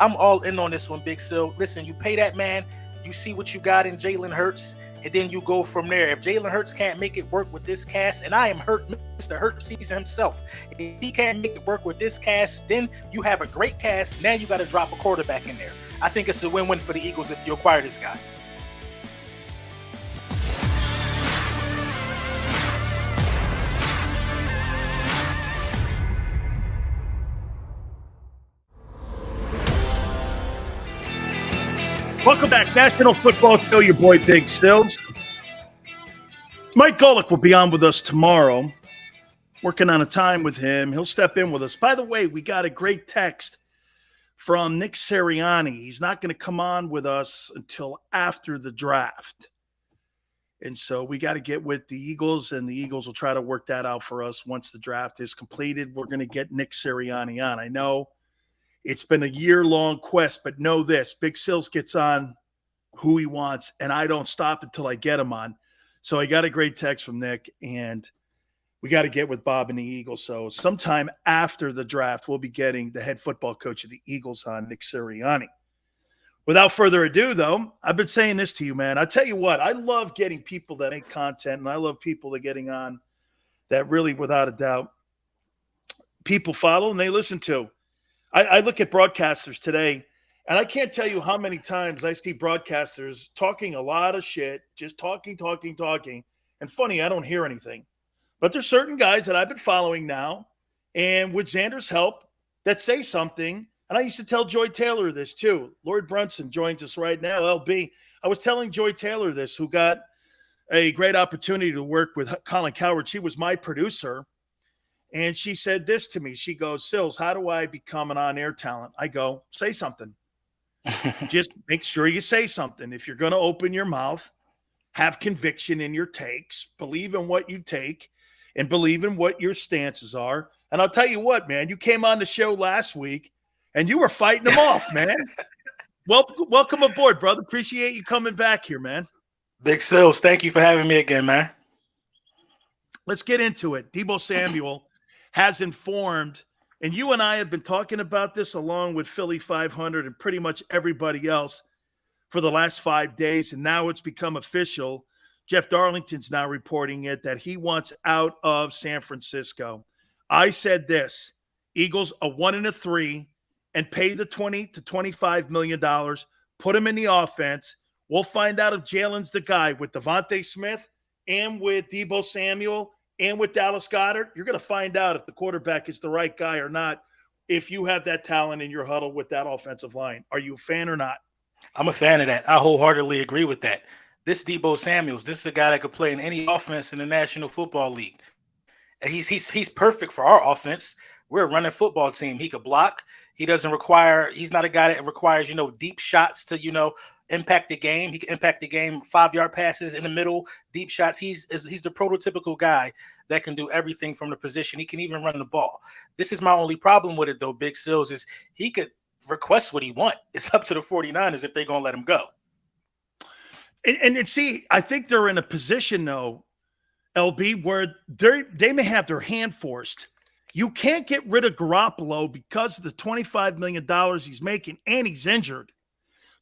I'm all in on this one, Big Sil. Listen, you pay that man, you see what you got in Jalen Hurts, and then you go from there. If Jalen Hurts can't make it work with this cast, and I am hurt, Mr. Hurt season himself, if he can't make it work with this cast, then you have a great cast. Now you got to drop a quarterback in there. I think it's a win-win for the Eagles if you acquire this guy. Welcome back, National Football Show. Your boy Big Stills. Mike Golick will be on with us tomorrow. Working on a time with him. He'll step in with us. By the way, we got a great text from Nick Sirianni. He's not going to come on with us until after the draft. And so we got to get with the Eagles, and the Eagles will try to work that out for us once the draft is completed. We're going to get Nick Sirianni on. I know it's been a year-long quest, but know this. Big Sills gets on who he wants, and I don't stop until I get him on. So I got a great text from Nick, and we got to get with Bob and the Eagles. So sometime after the draft, we'll be getting the head football coach of the Eagles on, Nick Sirianni. Without further ado, though, I've been saying this to you, man. I tell you what, I love getting people that make content, and I love people that are getting on that really, without a doubt, people follow and they listen to. I look at broadcasters today, and I can't tell you how many times I see broadcasters talking a lot of shit, just talking. And funny, I don't hear anything. But there's certain guys that I've been following now, and with Xander's help, that say something. And I used to tell Joy Taylor this too. Lloyd Brunson joins us right now, LB. I was telling Joy Taylor this, who got a great opportunity to work with Colin Cowherd. She was my producer. And she said this to me. She goes, Sills, how do I become an on-air talent? I go, say something. Just make sure you say something. If you're going to open your mouth, have conviction in your takes, believe in what you take, and believe in what your stances are. And I'll tell you what, man, you came on the show last week, and you were fighting them off, man. Welcome aboard, brother. Appreciate you coming back here, man. Big Sills, thank you for having me again, man. Let's get into it. Deebo Samuel has informed, and you and I have been talking about this along with Philly 500 and pretty much everybody else for the last 5 days, and now it's become official. Jeff Darlington's now reporting it that he wants out of San Francisco. I said this, Eagles a 1 and a 3 and pay the $20 to $25 million, put him in the offense. We'll find out if Jalen's the guy with Devontae Smith and with Deebo Samuel and with Dallas Goedert. You're going to find out if the quarterback is the right guy or not if you have that talent in your huddle with that offensive line. Are you a fan or not? I'm a fan of that. I wholeheartedly agree with that. This Deebo Samuels, this is a guy that could play in any offense in the National Football League. He's perfect for our offense. We're a running football team. He could block. He's not a guy that requires, deep shots to, impact the game. He can impact the game, 5-yard passes in the middle, deep shots. He's the prototypical guy that can do everything from the position. He can even run the ball. This is my only problem with it, though, Big Sills, is he could request what he wants. It's up to the 49ers if they're going to let him go. And see, I think they're in a position, though, LB, where they may have their hand forced. You can't get rid of Garoppolo because of the $25 million he's making, and he's injured.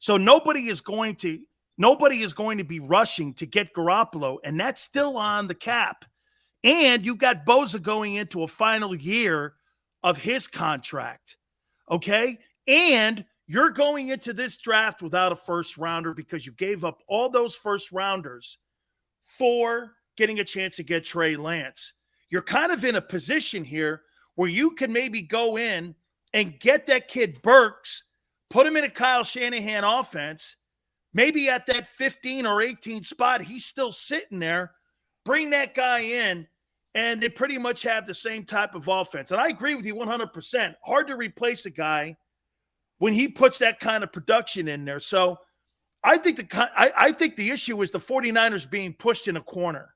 So nobody is going to be rushing to get Garoppolo, and that's still on the cap. And you got Bosa going into a final year of his contract, okay? And you're going into this draft without a first-rounder because you gave up all those first-rounders for getting a chance to get Trey Lance. You're kind of in a position here where you can maybe go in and get that kid Burks, put him in a Kyle Shanahan offense, maybe at that 15 or 18 spot, he's still sitting there, bring that guy in, and they pretty much have the same type of offense. And I agree with you 100%. Hard to replace a guy when he puts that kind of production in there. So I think the issue is the 49ers being pushed in a corner.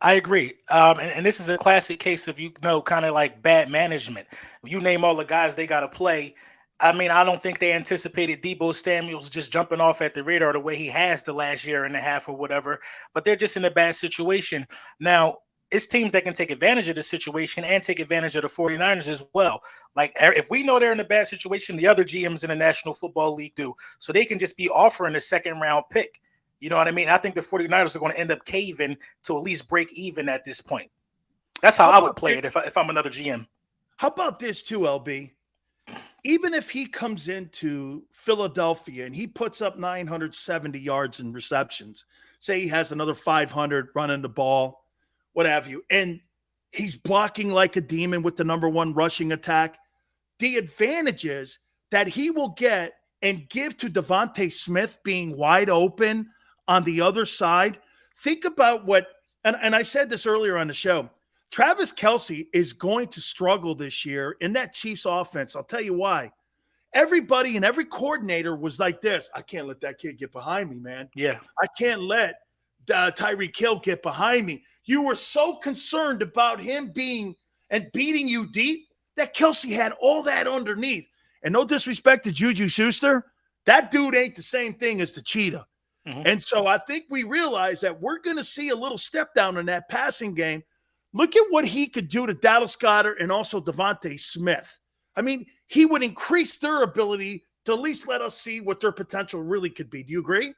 I agree. And this is a classic case of, kind of like bad management. You name all the guys they got to play. I mean, I don't think they anticipated Deebo Samuels just jumping off at the radar the way he has the last year and a half or whatever, but they're just in a bad situation. Now, it's teams that can take advantage of the situation and take advantage of the 49ers as well. Like, if we know they're in a bad situation, the other GMs in the National Football League do. So they can just be offering a second round pick. You know what I mean? I think the 49ers are going to end up caving to at least break even at this point. That's how I would play it if I'm another GM. How about this too, LB? Even if he comes into Philadelphia and he puts up 970 yards in receptions, say he has another 500 running the ball, what have you, and he's blocking like a demon with the number one rushing attack, the advantages that he will get and give to Devontae Smith being wide open on the other side. Think about what, and I said this earlier on the show, Travis Kelce is going to struggle this year in that Chiefs offense. I'll tell you why. Everybody and every coordinator was like this. I can't let that kid get behind me, man. Yeah. I can't let Tyreek Hill get behind me. You were so concerned about him being and beating you deep that Kelce had all that underneath. And no disrespect to Juju Schuster, that dude ain't the same thing as the cheetah. Mm-hmm. And so I think we realize that we're going to see a little step down in that passing game. Look at what he could do to Dallas Goedert and also Devontae Smith. I mean, he would increase their ability to at least let us see what their potential really could be. Do you agree?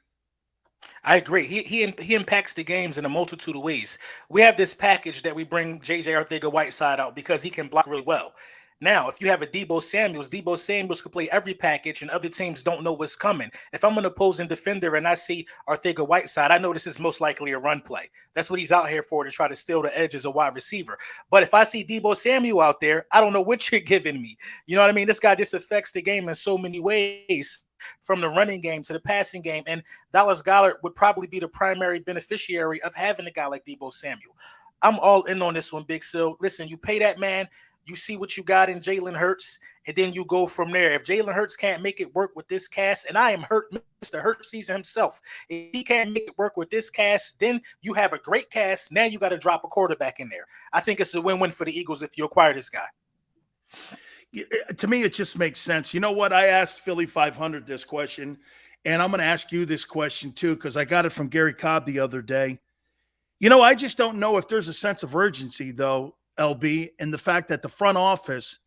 I agree. He impacts the games in a multitude of ways. We have this package that we bring J.J. Arcega-Whiteside out because he can block really well. Now, if you have a Deebo Samuels could play every package and other teams don't know what's coming. If I'm an opposing defender and I see Arcega-Whiteside, I know this is most likely a run play. That's what he's out here for, to try to steal the edge as a wide receiver. But if I see Deebo Samuel out there, I don't know what you're giving me. You know what I mean? This guy just affects the game in so many ways, from the running game to the passing game. And Dallas Goedert would probably be the primary beneficiary of having a guy like Deebo Samuel. I'm all in on this one, Big Sil. Listen, you pay that man, you see what you got in Jalen Hurts, and then you go from there. If Jalen Hurts can't make it work with this cast, and I am Mr. Hurts season himself, if he can't make it work with this cast, then you have a great cast. Now you got to drop a quarterback in there. I think it's a win-win for the Eagles if you acquire this guy. To me, it just makes sense. You know what? I asked Philly 500 this question, and I'm going to ask you this question too, because I got it from Gary Cobb the other day. You know, I just don't know if there's a sense of urgency, though, LB, and the fact that the front office,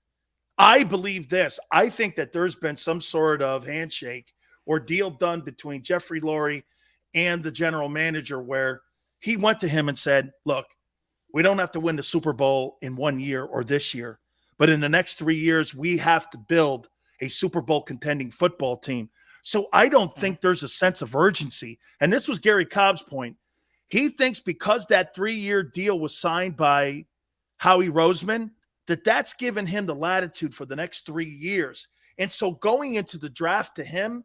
I believe this. I think that there's been some sort of handshake or deal done between Jeffrey Lurie and the general manager where he went to him and said, look, we don't have to win the Super Bowl in 1 year or this year, but in the next 3 years, we have to build a Super Bowl contending football team. So I don't think there's a sense of urgency. And this was Gary Cobb's point. He thinks because that 3-year deal was signed by Howie Roseman, that's given him the latitude for the next 3 years. And so going into the draft to him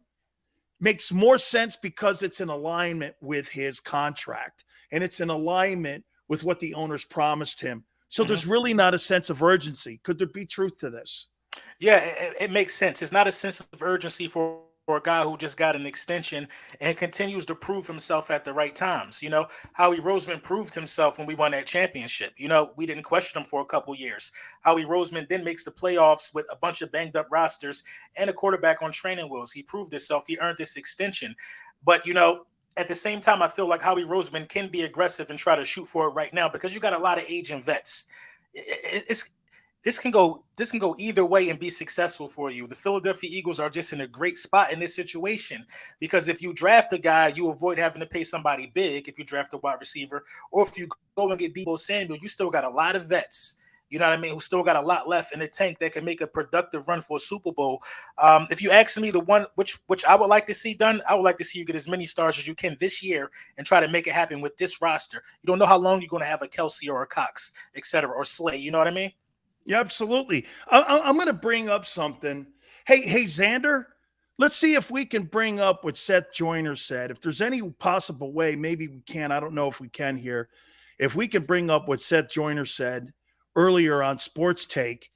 makes more sense because it's in alignment with his contract and it's in alignment with what the owners promised him. So there's really not a sense of urgency. Could there be truth to this? Yeah, it makes sense. It's not a sense of urgency for a guy who just got an extension and continues to prove himself at the right times. You know, Howie Roseman proved himself when we won that championship. You know, we didn't question him for a couple years. Howie Roseman then makes the playoffs with a bunch of banged up rosters and a quarterback on training wheels. He proved himself. He earned this extension. But, you know, at the same time, I feel like Howie Roseman can be aggressive and try to shoot for it right now because you got a lot of aging vets. This can go either way and be successful for you. The Philadelphia Eagles are just in a great spot in this situation because if you draft a guy, you avoid having to pay somebody big if you draft a wide receiver, or if you go and get Deebo Samuel, you still got a lot of vets, you know what I mean, who still got a lot left in the tank that can make a productive run for a Super Bowl. If you ask me the one which I would like to see done, I would like to see you get as many stars as you can this year and try to make it happen with this roster. You don't know how long you're going to have a Kelce or a Cox, et cetera, or Slay, you know what I mean? Yeah, absolutely. I'm going to bring up something. Hey, Xander, let's see if we can bring up what Seth Joyner said. If there's any possible way, maybe we can. I don't know if we can here. If we can bring up what Seth Joyner said earlier on Sports Take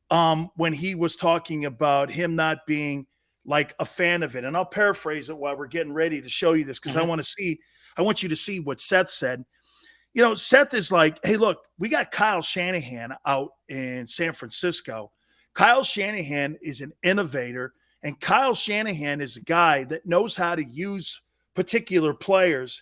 when he was talking about him not being like a fan of it. And I'll paraphrase it while we're getting ready to show you this because I want you to see what Seth said. You know, Seth is like, hey, look, we got Kyle Shanahan out in San Francisco. Kyle Shanahan is an innovator, and Kyle Shanahan is a guy that knows how to use particular players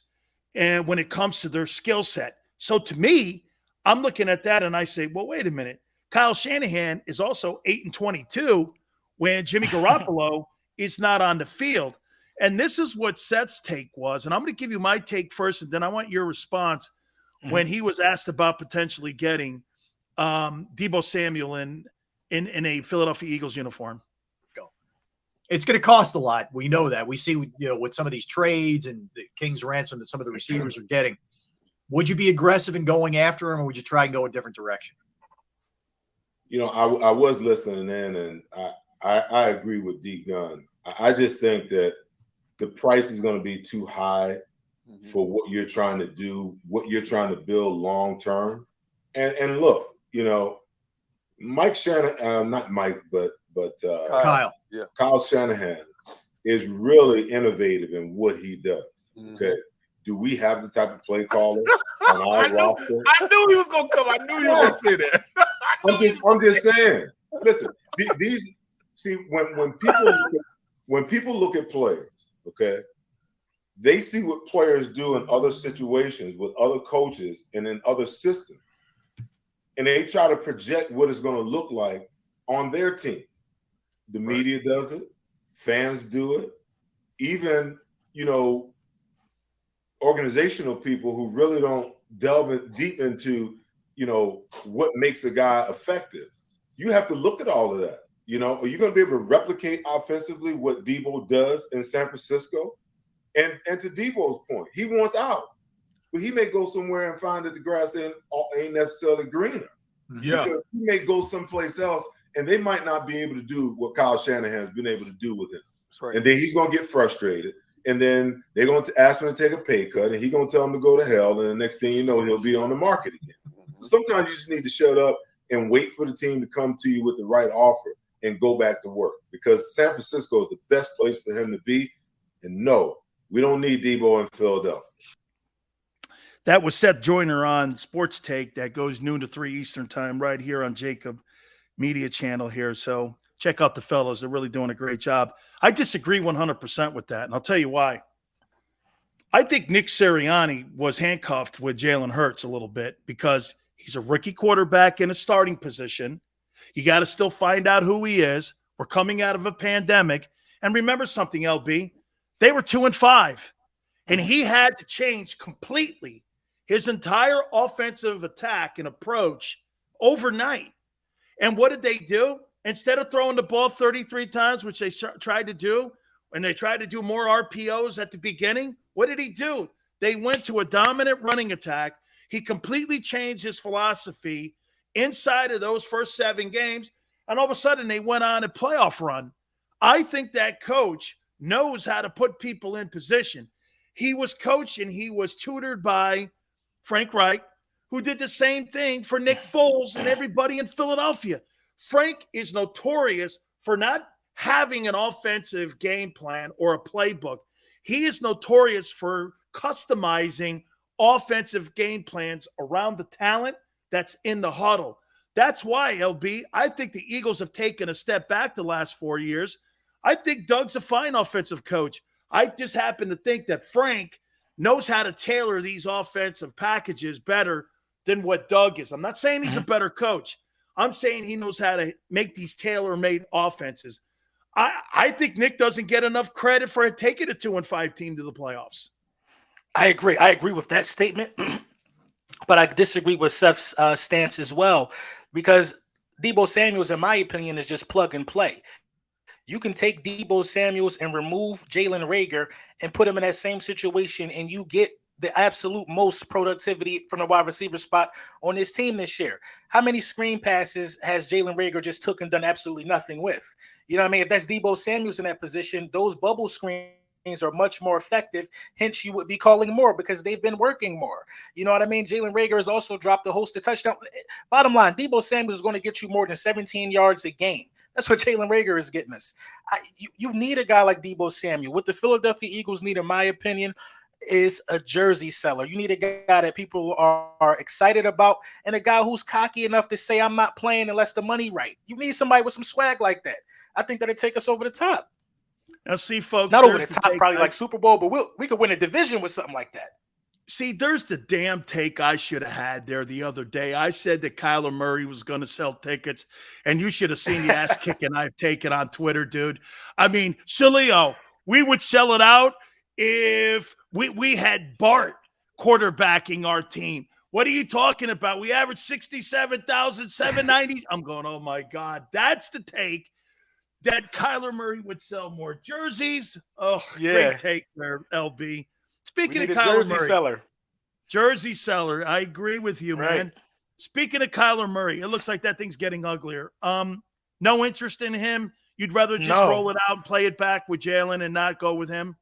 and when it comes to their skill set. So to me, I'm looking at that and I say, well, wait a minute. Kyle Shanahan is also 8-22 when Jimmy Garoppolo is not on the field. And this is what Seth's take was. And I'm going to give you my take first, and then I want your response when he was asked about potentially getting Deebo Samuel in a Philadelphia Eagles uniform. It's going to cost a lot. We know that. We see, with some of these trades and the King's ransom that some of the receivers are getting. Would you be aggressive in going after him, or would you try and go a different direction? I was listening in, and I agree with D Gun. I just think that the price is going to be too high for what you're trying to do, what you're trying to build long term. And look, Mike Shanahan, not Mike, but Kyle. Yeah. Kyle Shanahan is really innovative in what he does. Okay. Do we have the type of play caller on our roster? I knew he was gonna come. I knew he was gonna say that. I'm just saying. Listen, when people look at players, okay, they see what players do in other situations with other coaches and in other systems, and they try to project what it's going to look like on their team. The media does it, fans do it, even organizational people who really don't delve deep into what makes a guy effective. You have to look at all of that. Are you going to be able to replicate offensively what Deebo does in San Francisco? And to Deebo's point, he wants out, but he may go somewhere and find that the grass ain't necessarily greener. Yeah, because he may go someplace else, and they might not be able to do what Kyle Shanahan has been able to do with him. that's right. And then he's going to get frustrated. And then they're going to ask him to take a pay cut, and he's going to tell him to go to hell. And the next thing you know, he'll be on the market again. Sometimes you just need to shut up and wait for the team to come to you with the right offer and go back to work, because San Francisco is the best place for him to be. And no, we don't need Deebo in Philadelphia. That was Seth Joyner on Sports Take. That goes noon to 3 Eastern time right here on Jacob Media Channel here. So check out the fellows. They're really doing a great job. I disagree 100% with that, and I'll tell you why. I think Nick Sirianni was handcuffed with Jalen Hurts a little bit because he's a rookie quarterback in a starting position. You got to still find out who he is. We're coming out of a pandemic. And remember something, LB. They were 2-5, and he had to change completely his entire offensive attack and approach overnight. And what did they do? Instead of throwing the ball 33 times, which they tried to do, and they tried to do more RPOs at the beginning, what did he do? They went to a dominant running attack. He completely changed his philosophy inside of those first 7 games, and all of a sudden they went on a playoff run. I think that coach knows how to put people in position. He was coached and he was tutored by Frank Reich, who did the same thing for Nick Foles and everybody in Philadelphia. Frank is notorious for not having an offensive game plan or a playbook. He is notorious for customizing offensive game plans around the talent that's in the huddle. That's why, LB, I think the Eagles have taken a step back the last 4 years. I think Doug's a fine offensive coach. I just happen to think that Frank knows how to tailor these offensive packages better than what Doug is. I'm not saying he's a better coach. I'm saying he knows how to make these tailor-made offenses. I think Nick doesn't get enough credit for taking a 2-5 team to the playoffs. I agree. I agree with that statement, but I disagree with Seth's stance as well, because Deebo Samuels, in my opinion, is just plug and play. You can take Deebo Samuels and remove Jalen Reagor and put him in that same situation, and you get the absolute most productivity from the wide receiver spot on this team this year. How many screen passes has Jalen Reagor just took and done absolutely nothing with? You know what I mean? If that's Deebo Samuels in that position, those bubble screens are much more effective. Hence, you would be calling more because they've been working more. You know what I mean? Jalen Reagor has also dropped a host of touchdowns. Bottom line, Deebo Samuels is going to get you more than 17 yards a game. That's what Jalen Reagor is getting us. You need a guy like Deebo Samuel. What the Philadelphia Eagles need, in my opinion, is a jersey seller. You need a guy that people are excited about, and a guy who's cocky enough to say, I'm not playing unless the money right. You need somebody with some swag like that. I think that'll take us over the top. Now, see, folks. Not over the top, probably like Super Bowl, but we could win a division with something like that. See, there's the damn take I should have had there the other day. I said that Kyler Murray was going to sell tickets, and you should have seen the ass kicking I've taken on Twitter, dude. I mean, Salio, we would sell it out if we had Bart quarterbacking our team. What are you talking about? We averaged 67,790. I'm going, oh my God. That's the take, that Kyler Murray would sell more jerseys. Oh, Yeah. great take there, LB. We Speaking need of a Kyler jersey Murray, seller. jersey seller, I agree with you, Right. man. Speaking of Kyler Murray, it looks like that thing's getting uglier. No interest in him. You'd rather just No. roll it out and play it back with Jalen and not go with him?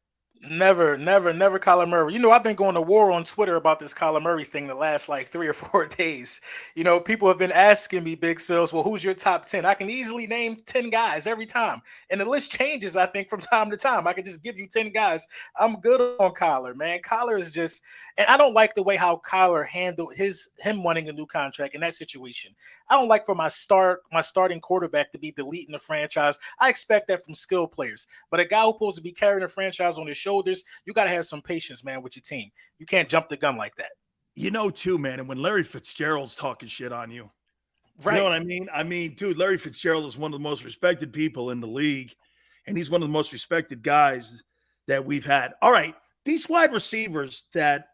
Never Kyler Murray. You know, I've been going to war on Twitter about this Kyler Murray thing the last like 3 or 4 days. You know, people have been asking me, Big Sills, well, who's your top 10? I can easily name 10 guys every time. And the list changes, I think, from time to time. I can just give you 10 guys. I'm good on Kyler, man. Kyler is just, and I don't like the way how Kyler handled him wanting a new contract in that situation. I don't like for my starting quarterback to be deleting the franchise. I expect that from skilled players. But a guy who's supposed to be carrying a franchise on his shoulders, you got to have some patience, man, with your team. You can't jump the gun like that. You know, too, man. And when Larry Fitzgerald's talking shit on you, Right. you know what I mean? I mean, dude, Larry Fitzgerald is one of the most respected people in the league, and he's one of the most respected guys that we've had. All right, these wide receivers that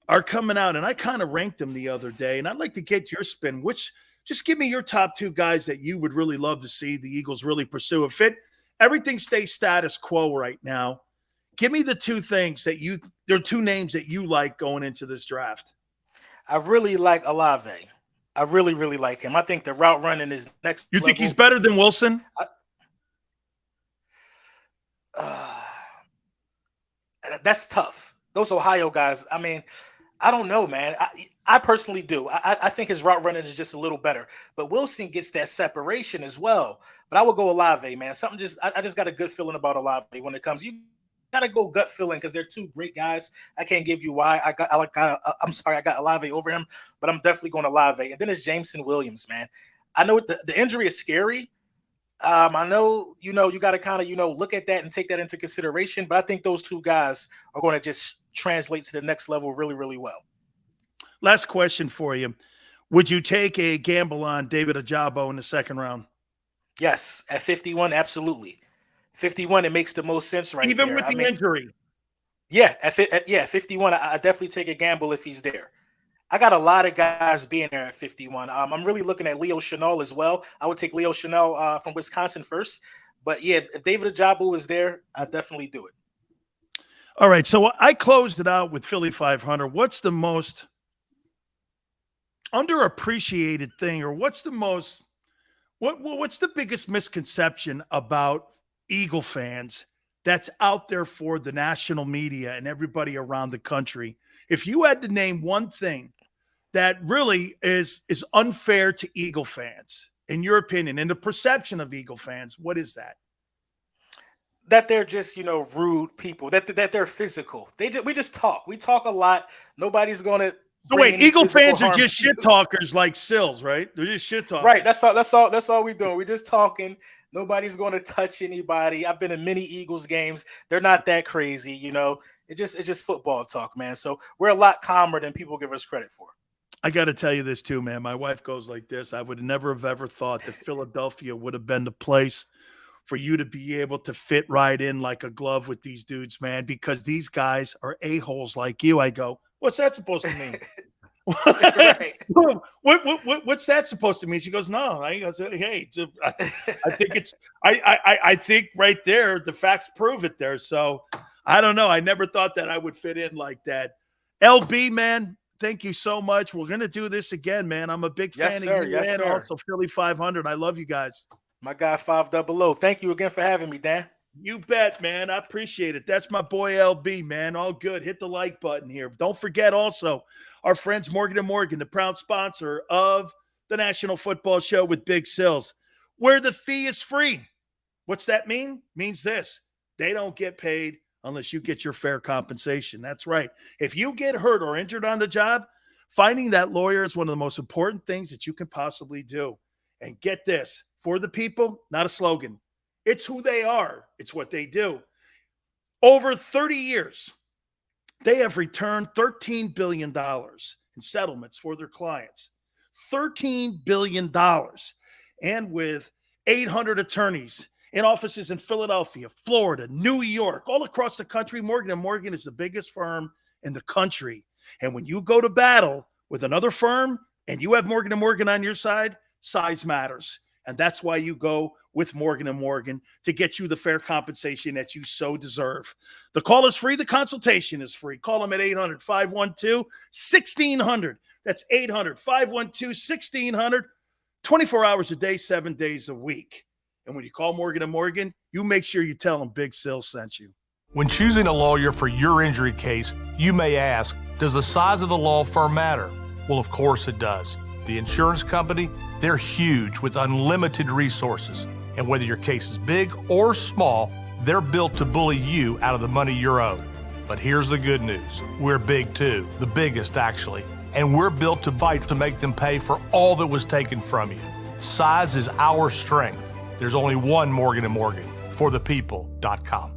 are coming out, and I kind of ranked them the other day, and I'd like to get your spin. Just give me your top 2 guys that you would really love to see the Eagles really pursue. If everything stays status quo right now, give me the 2 things that there are 2 names that you like going into this draft. I really like Olave. I really, really like him. I think the route running is next. You think he's better than Wilson? That's tough. Those Ohio guys, I mean, I don't know, man. I personally do. I think his route running is just a little better. But Wilson gets that separation as well. But I would go Olave, man. I just got a good feeling about Olave when it comes. You got to go gut feeling because they're 2 great guys. I can't give you why. I got Olave over him, but I'm definitely going Olave. And then it's Jameson Williams, man. I know the injury is scary. I know, you got to kind of, look at that and take that into consideration. But I think those 2 guys are going to just translate to the next level really, really well. Last question for you. Would you take a gamble on David Ojabo in the 2nd round? Yes. At 51, absolutely. 51, it makes the most sense right Even there. with the injury? Yeah. At 51, I definitely take a gamble if he's there. I got a lot of guys being there at 51. I'm really looking at Leo Chenal as well. I would take Leo Chenal from Wisconsin first. But, yeah, if David Ojabo is there, I definitely do it. All right, so I closed it out with Philly 500. What's the most underappreciated thing, or what's the biggest misconception about Eagle fans that's out there for the national media and everybody around the country? If you had to name one thing that really is unfair to Eagle fans, in your opinion, in the perception of Eagle fans, what is that? That they're just, rude people, that they're physical. We just talk. We talk a lot. Nobody's going to. So wait, Eagle fans are just shit talkers like Sills, right? They're just shit talkers. Right. That's all we're doing. We're just talking. Nobody's going to touch anybody. I've been in many Eagles games. They're not that crazy, It's just football talk, man. So we're a lot calmer than people give us credit for. I got to tell you this too, man. My wife goes like this. I would never have ever thought that Philadelphia would have been the place for you to be able to fit right in like a glove with these dudes, man, because these guys are a-holes like you. I go, what's that supposed to mean? Right. What's that supposed to mean? She goes, no. I goes, hey, I think it's I think right there the facts prove it there. So I don't know. I never thought that I would fit in like that. LB, man, thank you so much. We're gonna do this again, man. I'm a big fan of you, Yes, and sir. also Philly 500. I love you guys. My guy 500. Thank you again for having me, Dan. You bet, man. I appreciate it. That's my boy LB, man. All good. Hit the like button here. Don't forget also our friends Morgan & Morgan, the proud sponsor of the National Football Show with Big Sills, where the fee is free. What's that mean? Means this. They don't get paid unless you get your fair compensation. That's right. If you get hurt or injured on the job, finding that lawyer is one of the most important things that you can possibly do. And get this, for the people, not a slogan. It's who they are. It's what they do. Over 30 years, They have returned $13 billion in settlements for their clients. $13 billion. And with 800 attorneys in offices in Philadelphia, Florida, New York, all across the country, Morgan & Morgan is the biggest firm in the country. And when you go to battle with another firm and you have Morgan & Morgan on your side, size matters. And that's why you go with Morgan & Morgan, to get you the fair compensation that you so deserve. The call is free. The consultation is free. Call them at 800-512-1600. That's 800-512-1600, 24 hours a day, 7 days a week. And when you call Morgan & Morgan, you make sure you tell them Big Sil sent you. When choosing a lawyer for your injury case, you may ask, does the size of the law firm matter? Well, of course it does. The insurance company, they're huge with unlimited resources. And whether your case is big or small, they're built to bully you out of the money you're owed. But here's the good news. We're big too, the biggest actually. And we're built to fight to make them pay for all that was taken from you. Size is our strength. There's only one Morgan & Morgan, forthepeople.com.